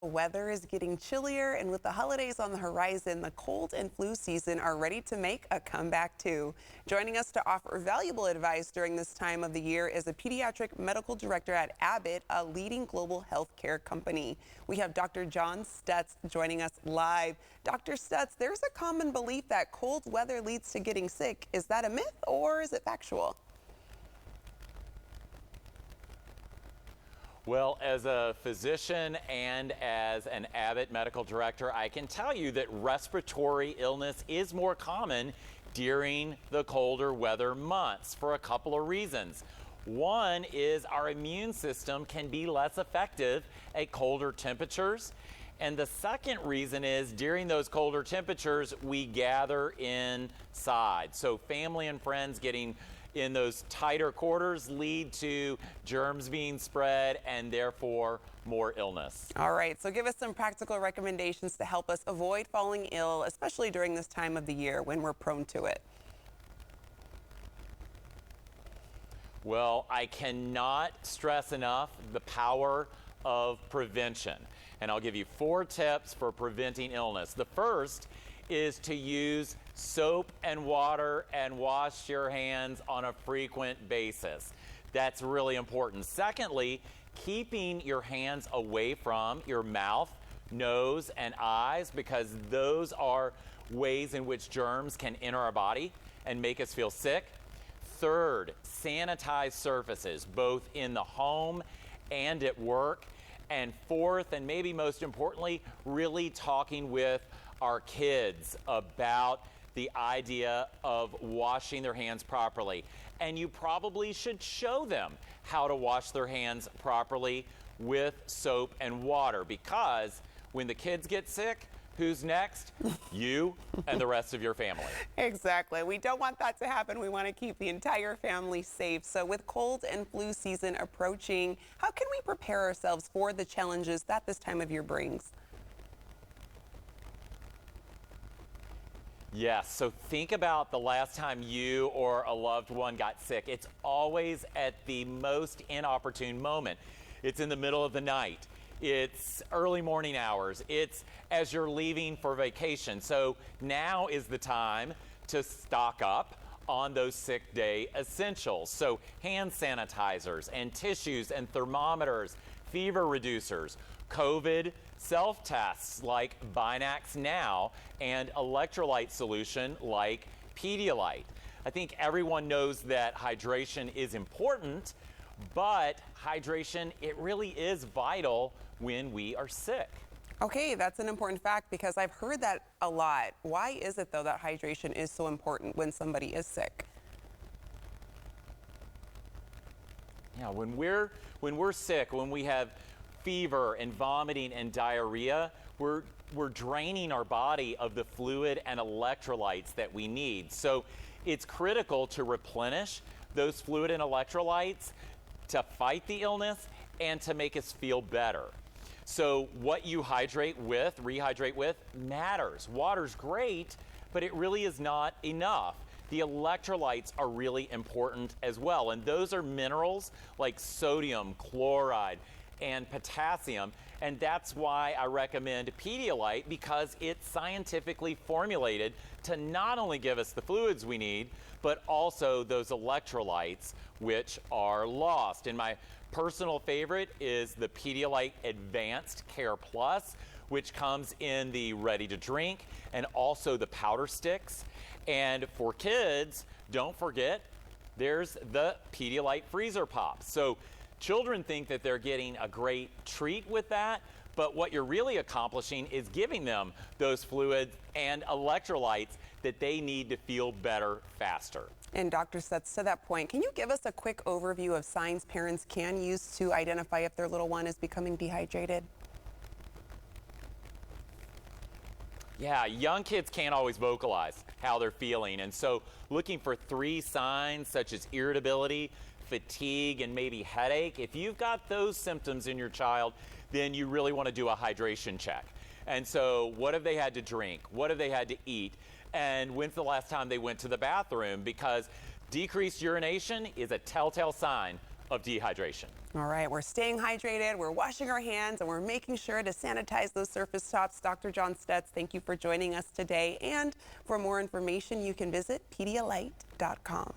Weather is getting chillier, and with the holidays on the horizon, the cold and flu season are ready to make a comeback too. Joining us to offer valuable advice during this time of the year is a pediatric medical director at Abbott, a leading global healthcare company. We have Dr. John Stutz joining us live. Dr. Stutz, there's a common belief that cold weather leads to getting sick. Is that a myth or is it factual? Well, as a physician and as an Abbott medical director, I can tell you that respiratory illness is more common during the colder weather months for a couple of reasons. One is our immune system can be less effective at colder temperatures. And the second reason is during those colder temperatures, we gather inside. So family and friends getting in those tighter quarters lead to germs being spread and therefore more illness. All right, so give us some practical recommendations to help us avoid falling ill, especially during this time of the year when we're prone to it. Well, I cannot stress enough the power of prevention. And I'll give you 4 tips for preventing illness. The first is to use soap and water and wash your hands on a frequent basis. That's really important. Secondly, keeping your hands away from your mouth, nose, and eyes, because those are ways in which germs can enter our body and make us feel sick. Third, sanitize surfaces, both in the home and at work. And fourth, and maybe most importantly, really talking with our kids about the idea of washing their hands properly. And you probably should show them how to wash their hands properly with soap and water, because when the kids get sick, who's next? You and the rest of your family. Exactly. We don't want that to happen. We want to keep the entire family safe. So with cold and flu season approaching, how can we prepare ourselves for the challenges that this time of year brings? Yes, so think about the last time you or a loved one got sick. It's always at the most inopportune moment. It's in the middle of the night. It's early morning hours. It's as you're leaving for vacation. So now is the time to stock up on those sick day essentials. So hand sanitizers and tissues and thermometers, fever reducers, COVID self-tests like Binax Now, and electrolyte solution like Pedialyte. I think everyone knows that hydration is important, but hydration, it really is vital when we are sick. Okay, that's an important fact because I've heard that a lot. Why is it though that hydration is so important when somebody is sick? Yeah, when we're sick, when we have fever and vomiting and diarrhea, we're draining our body of the fluid and electrolytes that we need. So it's critical to replenish those fluid and electrolytes to fight the illness and to make us feel better. So what you rehydrate with matters. Water's great, but it really is not enough. The electrolytes are really important as well, and those are minerals like sodium, chloride, and potassium, and that's why I recommend Pedialyte, because it's scientifically formulated to not only give us the fluids we need, but also those electrolytes which are lost. And my personal favorite is the Pedialyte Advanced Care Plus, which comes in the ready to drink and also the powder sticks. And for kids, don't forget, there's the Pedialyte Freezer Pops. So children think that they're getting a great treat with that, but what you're really accomplishing is giving them those fluids and electrolytes that they need to feel better faster. And Dr. Stutz, to that point, can you give us a quick overview of signs parents can use to identify if their little one is becoming dehydrated? Yeah, young kids can't always vocalize how they're feeling, and so looking for 3 signs such as irritability, fatigue, and maybe headache. If you've got those symptoms in your child, then you really want to do a hydration check. And so what have they had to drink? What have they had to eat? And when's the last time they went to the bathroom? Because decreased urination is a telltale sign of dehydration. All right, we're staying hydrated, we're washing our hands, and we're making sure to sanitize those surface tops. Dr. John Stutz, thank you for joining us today. And for more information, you can visit Pedialyte.com.